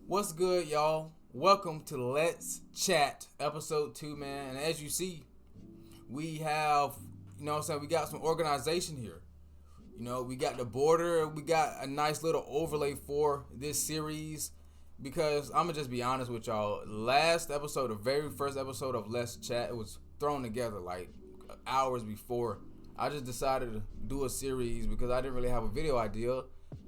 What's good, y'all? Welcome to Let's Chat, episode 2, man. And as you see, we have, we got some organization here. We got the border, we got a nice little overlay for this series. Because I'm going to just be honest with y'all. Last episode, the very first episode of Let's Chat, it was thrown together like hours before. I just decided to do a series because I didn't really have a video idea.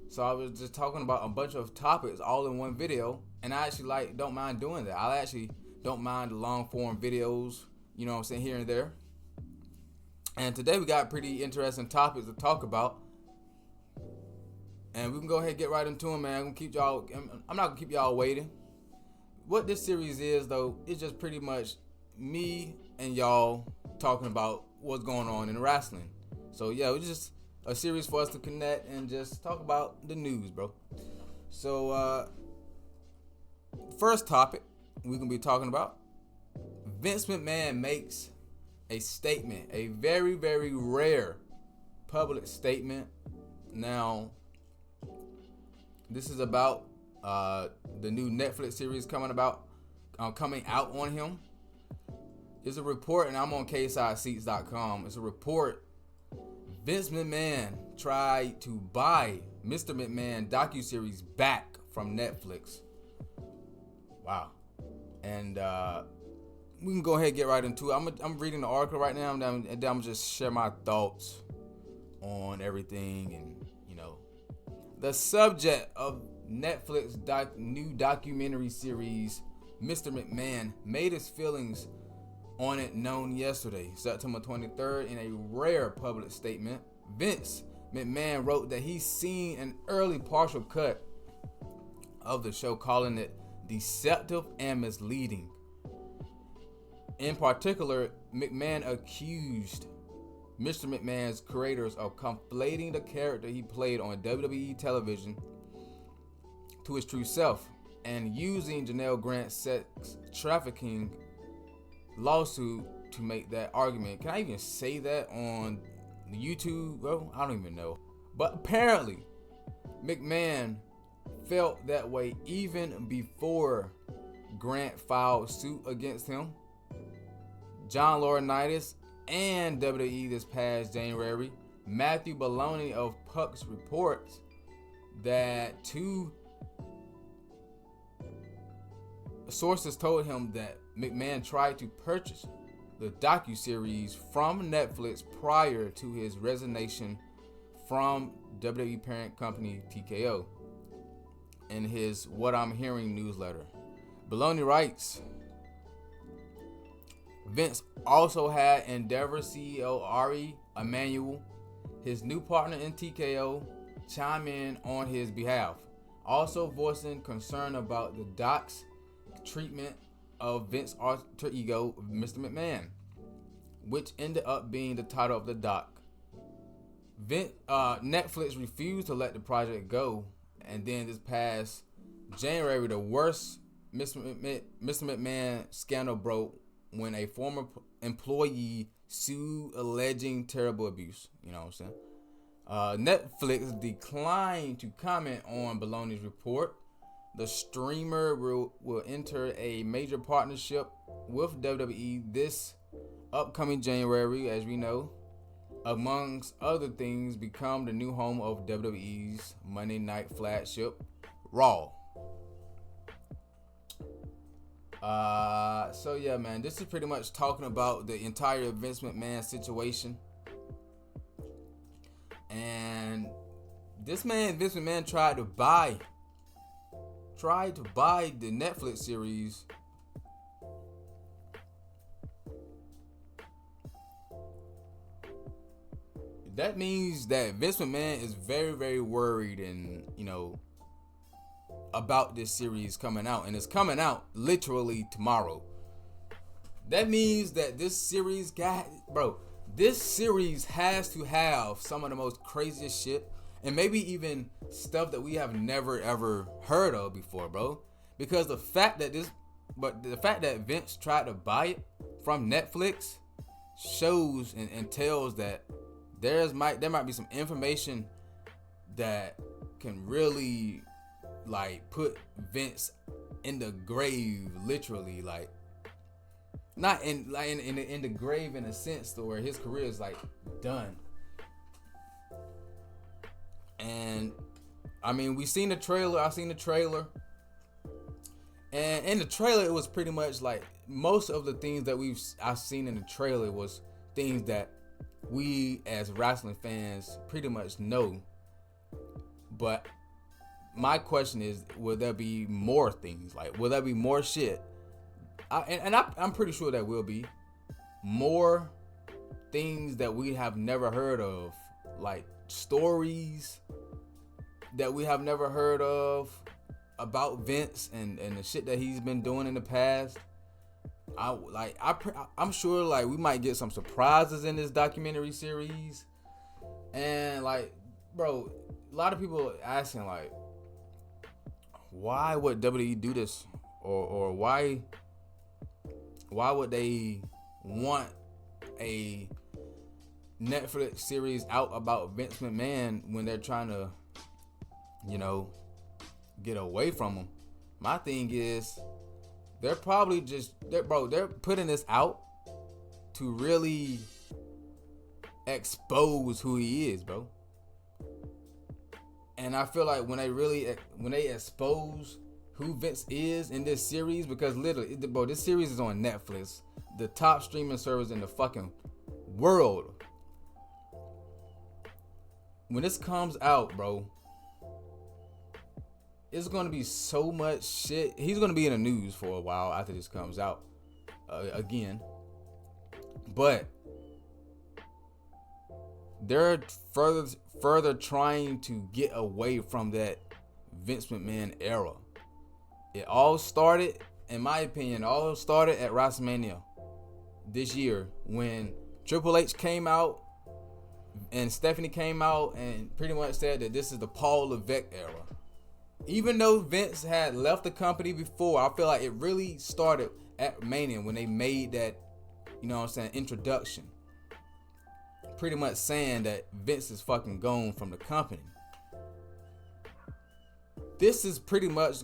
So I was just talking about a bunch of topics all in one video. And I actually don't mind doing that. I actually don't mind the long form videos, here and there. And today we got pretty interesting topics to talk about. And we can go ahead and get right into them, man. I'm not gonna keep y'all waiting. What this series is, though, is just pretty much me and y'all talking about what's going on in wrestling. So yeah, it's just a series for us to connect and just talk about the news, bro. So first topic we're gonna be talking about: Vince McMahon makes a statement, a very, very rare public statement. Now, this is about the new Netflix series coming out on him. It's a report, and I'm on KSISeats.com. It's a report. Vince McMahon tried to buy Mr. McMahon docuseries back from Netflix. Wow. And we can go ahead and get right into it. I'm reading the article right now, and then I'm just share my thoughts on everything. And the subject of Netflix new documentary series, Mr. McMahon, made his feelings on it known yesterday, September 23rd. In a rare public statement, Vince McMahon wrote that he's seen an early partial cut of the show, calling it deceptive and misleading. In particular, McMahon accused Mr. McMahon's creators of conflating the character he played on WWE television to his true self and using Janelle Grant's sex trafficking lawsuit to make that argument. Can I even say that on YouTube, bro? I don't even know. But apparently, McMahon felt that way even before Grant filed suit against him, John Laurinaitis, and WWE this past January. Matthew Baloney of Puck's reports that two sources told him that McMahon tried to purchase the docuseries from Netflix prior to his resignation from WWE parent company TKO. In his What I'm Hearing newsletter, Baloney writes, Vince also had Endeavor CEO Ari Emanuel, his new partner in TKO, chime in on his behalf, also voicing concern about the doc's treatment of Vince's alter ego, Mr. McMahon, which ended up being the title of the doc. Netflix refused to let the project go, and then this past January, the worst Mr. McMahon scandal broke when a former employee sued alleging terrible abuse. You know what I'm saying? Netflix declined to comment on Baloney's report. The streamer will enter a major partnership with WWE this upcoming January, as we know. Amongst other things, become the new home of WWE's Monday Night flagship, Raw. So yeah, man, this is pretty much talking about the entire Vince McMahon situation. And this man, Vince McMahon, tried to buy the Netflix series that means that Vince McMahon is very, very worried and, about this series coming out. And it's coming out literally tomorrow. That means that this series has to have some of the most craziest shit, and maybe even stuff that we have never ever heard of before, bro. Because the fact that Vince tried to buy it from Netflix shows and tells that there might be some information that can really like put Vince in the grave, literally, like not in like in the grave in a sense to where his career is like done. And I mean, we seen the trailer. I seen the trailer, and in the trailer, it was pretty much like most of the things that I've seen in the trailer was things that we as wrestling fans pretty much know. But my question is, will there be more things? Like, will there be more shit? I'm pretty sure there will be more things that we have never heard of, like stories that we have never heard of about Vince and the shit that he's been doing in the past. I'm sure like we might get some surprises in this documentary series. And like, bro, a lot of people asking like, why would WWE do this, or why would they want a Netflix series out about Vince McMahon when they're trying to, you know, get away from him? My thing is, they're probably they're putting this out to really expose who he is, bro. And I feel like when they expose who Vince is in this series, because literally, bro, this series is on Netflix, the top streaming service in the fucking world. When this comes out, bro, it's gonna be so much shit. He's gonna be in the news for a while after this comes out again. But they're further trying to get away from that Vince McMahon era. It all started, in my opinion, at WrestleMania this year when Triple H came out and Stephanie came out and pretty much said that this is the Paul Levesque era. Even though Vince had left the company before, I feel like it really started at Mania when they made that, you know what I'm saying, introduction. Pretty much saying that Vince is fucking gone from the company. This is pretty much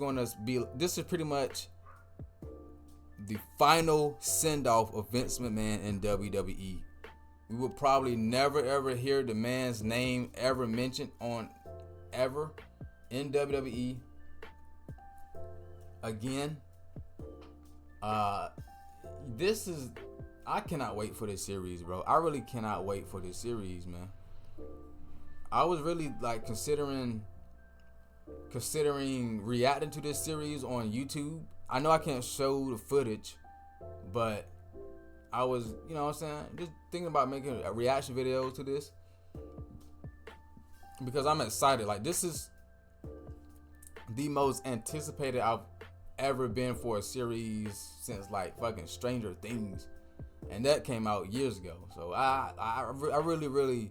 the final send-off of Vince McMahon in WWE. We will probably never ever hear the man's name ever mentioned ever in WWE again. I cannot wait for this series, bro. I really cannot wait for this series, man. I was really like considering reacting to this series on YouTube. I know I can't show the footage, but I was, you know what I'm saying, just thinking about making a reaction video to this because I'm excited. Like, this is the most anticipated I've ever been for a series since like fucking Stranger Things, and that came out years ago. So I really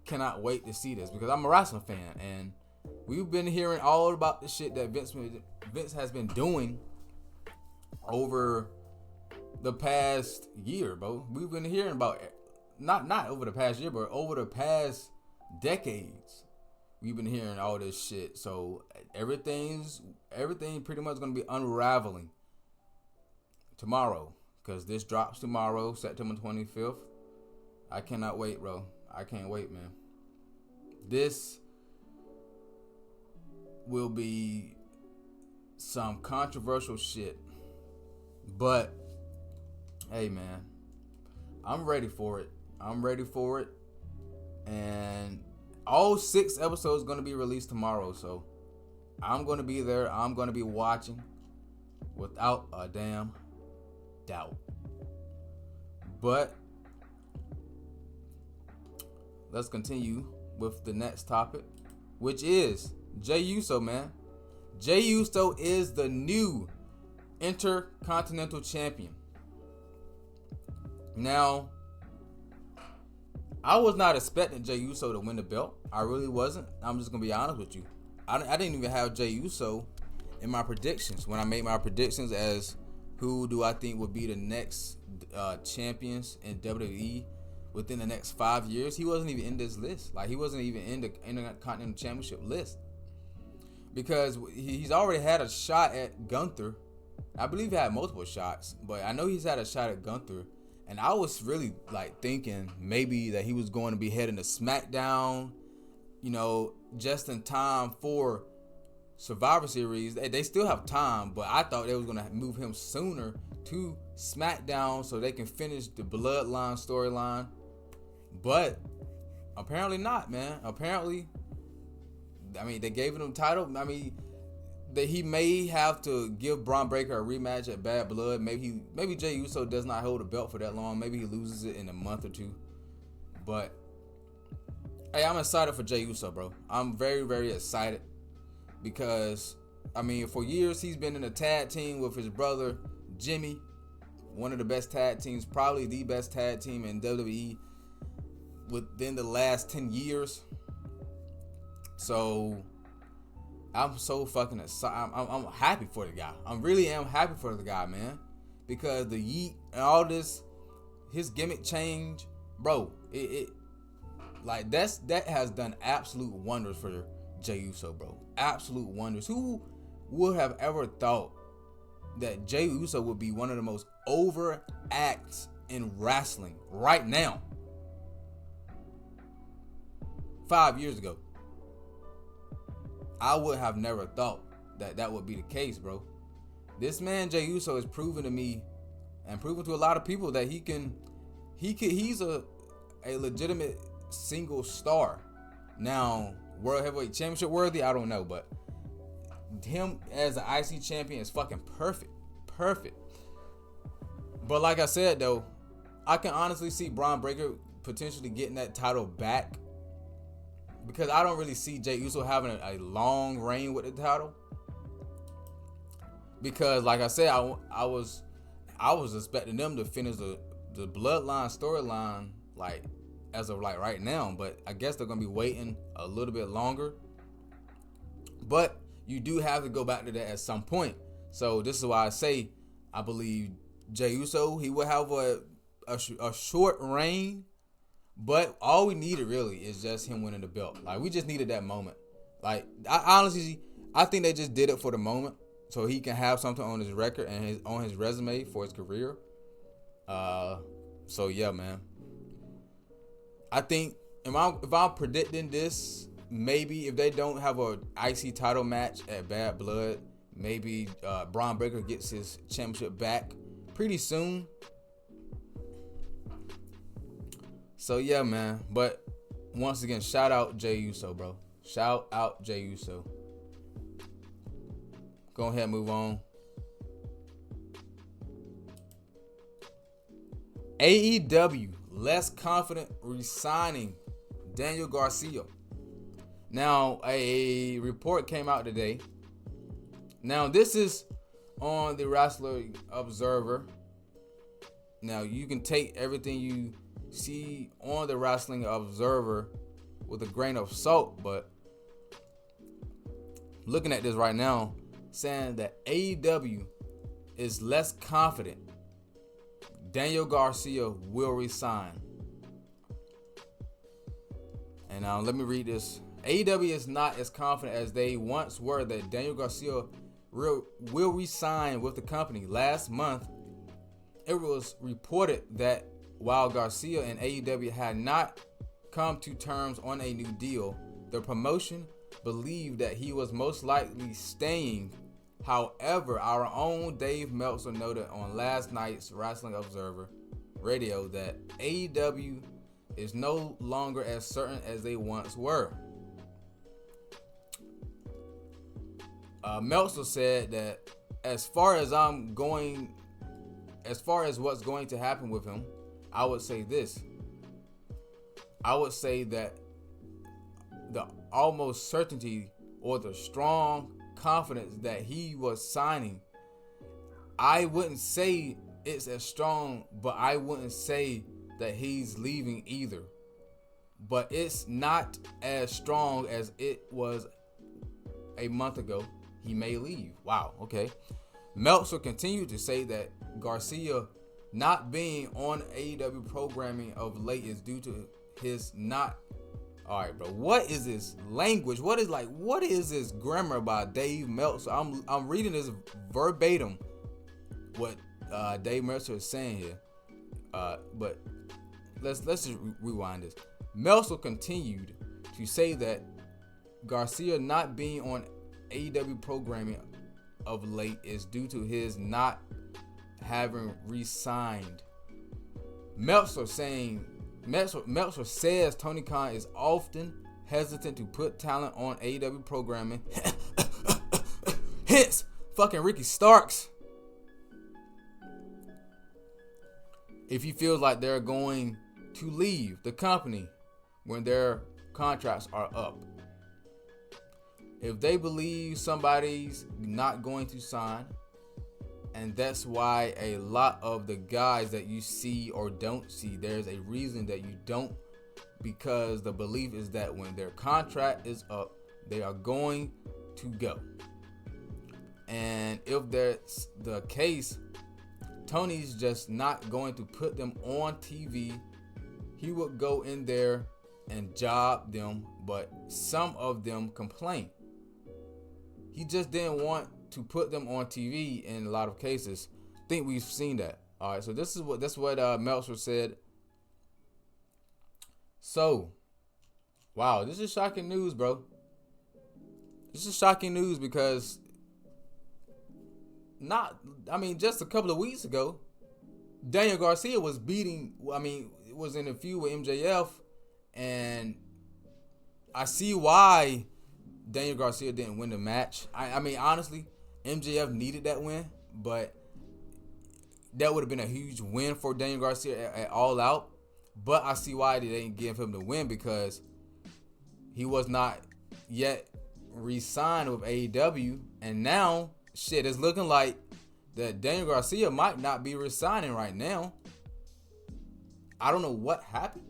cannot wait to see this because I'm a wrestling fan, and we've been hearing all about the shit that Vince has been doing over the past year, bro. We've been hearing about not over the past year, but over the past decades. We've been hearing all this shit. So everything pretty much gonna be unraveling tomorrow, because this drops tomorrow, September 25th. I cannot wait, bro. I can't wait, man. This will be some controversial shit, but hey, man, I'm ready for it. And all 6 episodes going to be released tomorrow, so I'm going to be there. I'm going to be watching without a damn doubt. But let's continue with the next topic, which is Jey Uso, man. Jey Uso is the new Intercontinental Champion. Now, I was not expecting Jey Uso to win the belt. I really wasn't. I'm just going to be honest with you. I didn't even have Jey Uso in my predictions. When I made my predictions as who do I think would be the next champions in WWE within the next 5 years, he wasn't even in this list. Like, he wasn't even in the Intercontinental Championship list. because he's already had a shot at Gunther. I believe he had multiple shots, but I know he's had a shot at Gunther. And I was really like thinking maybe that he was going to be heading to SmackDown, just in time for Survivor Series. They still have time, but I thought they was going to move him sooner to SmackDown so they can finish the Bloodline storyline. But apparently not, man. Apparently, they gave him the title. That he may have to give Braun Breaker a rematch at Bad Blood. Maybe Jey Uso does not hold a belt for that long. Maybe he loses it in a month or two. But hey, I'm excited for Jey Uso, bro. I'm very, very excited because for years he's been in a tag team with his brother Jimmy, one of the best tag teams, probably the best tag team in WWE within the last 10 years. So I'm so fucking excited. I'm happy for the guy. I really am happy for the guy, man. Because the yeet and all this, his gimmick change, bro, that has done absolute wonders for Jey Uso, bro. Absolute wonders. Who would have ever thought that Jey Uso would be one of the most over acts in wrestling right now? 5 years ago, I would have never thought that would be the case, bro. This man Jey Uso has proven to me and proven to a lot of people that he's a legitimate single star. Now, World Heavyweight Championship worthy, I don't know, but him as an IC champion is fucking perfect. But like I said though, I can honestly see Braun Breaker potentially getting that title back. Because I don't really see Jey Uso having a long reign with the title. Because, like I said, I was expecting them to finish the Bloodline storyline as of right now. But I guess they're gonna be waiting a little bit longer. But you do have to go back to that at some point. So this is why I say I believe Jey Uso, he will have a short reign. But all we needed really is just him winning the belt. We just needed that moment. I honestly think they just did it for the moment, so he can have something on his record and on his resume for his career. So yeah, man. I think if I'm predicting this, maybe if they don't have a IC title match at Bad Blood, maybe Braun Breaker gets his championship back pretty soon. So yeah, man. But once again, shout out Jey Uso, bro. Shout out Jey Uso. Go ahead and move on. AEW less confident re-signing Daniel Garcia. Now, a report came out today. Now, this is on the Wrestling Observer. Now, you can take everything you see on the Wrestling Observer with a grain of salt, but looking at this right now, saying that AEW is less confident Daniel Garcia will resign. And let me read this. AEW is not as confident as they once were that Daniel Garcia will resign with the company. Last month, it was reported that while Garcia and AEW had not come to terms on a new deal, the promotion believed that he was most likely staying. However, our own Dave Meltzer noted on last night's Wrestling Observer radio that AEW is no longer as certain as they once were. Meltzer said that as far as what's going to happen with him, I would say this. I would say that the almost certainty or the strong confidence that he was signing, I wouldn't say it's as strong, but I wouldn't say that he's leaving either. But it's not as strong as it was a month ago. He may leave. Wow, okay. Meltzer continued to say that Garcia not being on AEW programming of late is due to his not All right, bro. What is this language? What is this grammar by Dave Meltzer? I'm reading this verbatim. What Dave Meltzer is saying here. But let's just rewind this. Meltzer continued to say that Garcia not being on AEW programming of late is due to his not having re-signed. Meltzer says Tony Khan is often hesitant to put talent on AEW programming. Hence, fucking Ricky Starks. If he feels like they're going to leave the company when their contracts are up. If they believe somebody's not going to sign, and that's why a lot of the guys that you see or don't see, there's a reason that you don't, because the belief is that when their contract is up, they are going to go. And if that's the case, Tony's just not going to put them on TV. He would go in there and job them, but some of them complain. He just didn't want to put them on TV in a lot of cases. I think we've seen that. All right, so that's what Meltzer said. So, wow, this is shocking news, bro. This is shocking news because just a couple of weeks ago, Daniel Garcia was was in a feud with MJF, and I see why Daniel Garcia didn't win the match. I mean, honestly, MJF needed that win, but that would have been a huge win for Daniel Garcia at All Out. But I see why they didn't give him the win, because he was not yet re-signed with AEW, and now shit is looking like that Daniel Garcia might not be re-signing right now. I don't know what happened.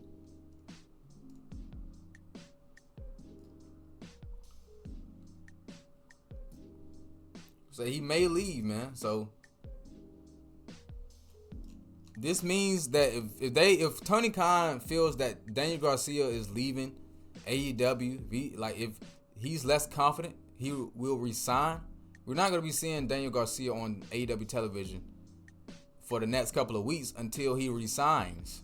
So he may leave, man. So this means that if Tony Khan feels that Daniel Garcia is leaving AEW, if he's less confident, he will resign. We're not going to be seeing Daniel Garcia on AEW television for the next couple of weeks until he resigns.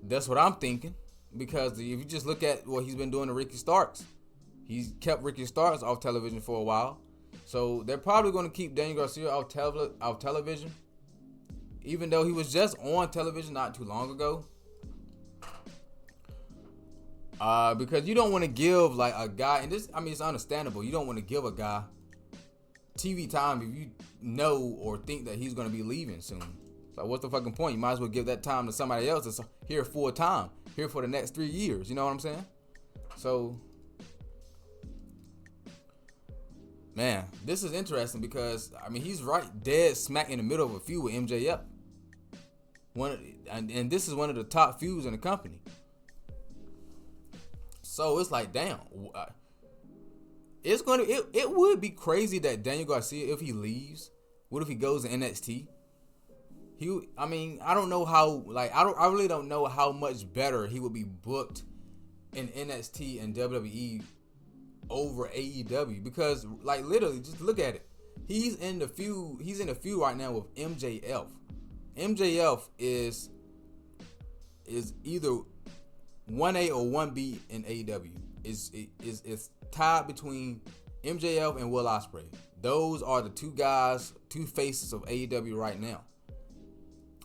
That's what I'm thinking, because if you just look at what he's been doing to Ricky Starks, he's kept Ricky Starks off television for a while. So they're probably going to keep Daniel Garcia off television, even though he was just on television not too long ago. Because you don't want to give like a guy, and this, it's understandable. You don't want to give a guy TV time if you know or think that he's going to be leaving soon. So what's the fucking point? You might as well give that time to somebody else that's here full time, here for the next 3 years. You know what I'm saying? So, man, this is interesting because he's right dead smack in the middle of a feud with MJF. And this is one of the top feuds in the company. So it's like, damn, it would be crazy that Daniel Garcia, if he leaves, what if he goes to NXT? I don't know how, I really don't know how much better he would be booked in NXT and WWE over AEW, because literally just look at it. He's in the feud right now with MJF. MJF is either 1A or 1B in AEW. It's tied between MJF and Will Ospreay. Those are the two faces of AEW right now.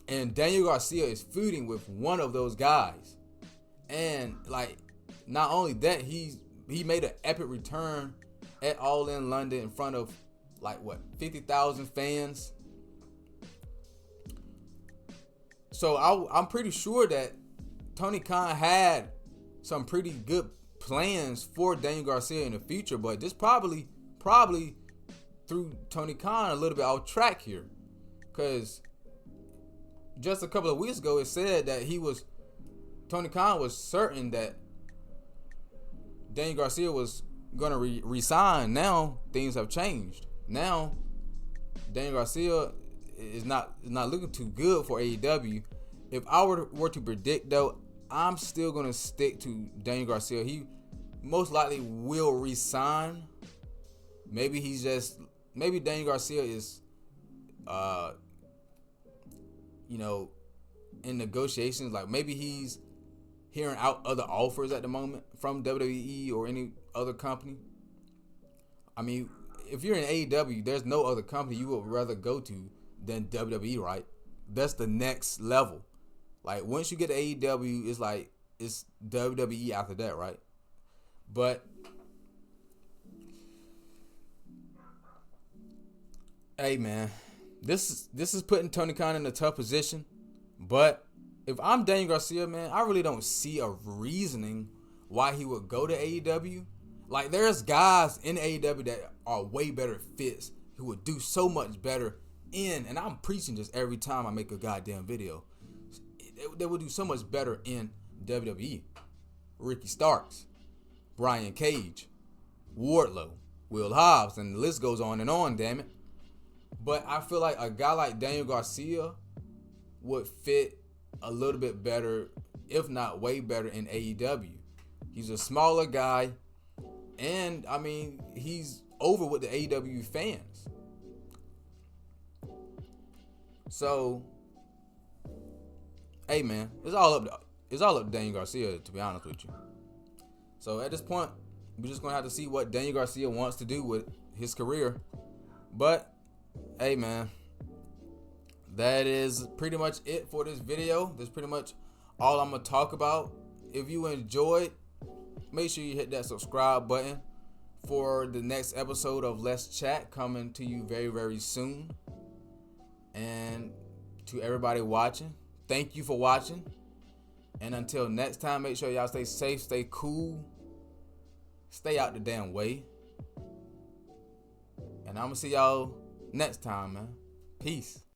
And Daniel Garcia is feuding with one of those guys. And not only that, he made an epic return at All In London in front of 50,000 fans. So I'm pretty sure that Tony Khan had some pretty good plans for Daniel Garcia in the future, but this probably threw Tony Khan a little bit off track here, because just a couple of weeks ago it said that Tony Khan was certain that Daniel Garcia was gonna resign. Now things have changed. Now Daniel Garcia is not looking too good for AEW. If I were to predict, though, I'm still gonna stick to Daniel Garcia. He most likely will resign. Maybe Daniel Garcia is, in negotiations. Like maybe he's hearing out other offers at the moment from WWE or any other company. I mean, if you're in AEW, there's no other company you would rather go to than WWE, right? That's the next level. Like once you get to AEW, it's WWE after that, right? But hey, man, this is putting Tony Khan in a tough position. But if I'm Daniel Garcia, man, I really don't see a reasoning why he would go to AEW. Like there's guys in AEW that are way better fits who would do so much better and I'm preaching this every time I make a goddamn video. They would do so much better in WWE. Ricky Starks, Brian Cage, Wardlow, Will Hobbs, and the list goes on and on, damn it. But I feel like a guy like Daniel Garcia would fit a little bit better, if not way better, in AEW. He's a smaller guy, and I mean, he's over with the AEW fans. So, hey man, it's all up to Daniel Garcia, to be honest with you. So at this point, we're just gonna have to see what Daniel Garcia wants to do with his career. But hey man, that is pretty much it for this video. That's pretty much all I'm gonna talk about. If you enjoyed, make sure you hit that subscribe button for the next episode of Let's Chat coming to you very, very soon. And to everybody watching, thank you for watching. And until next time, make sure y'all stay safe, stay cool, stay out the damn way. And I'm gonna see y'all next time, man. Peace.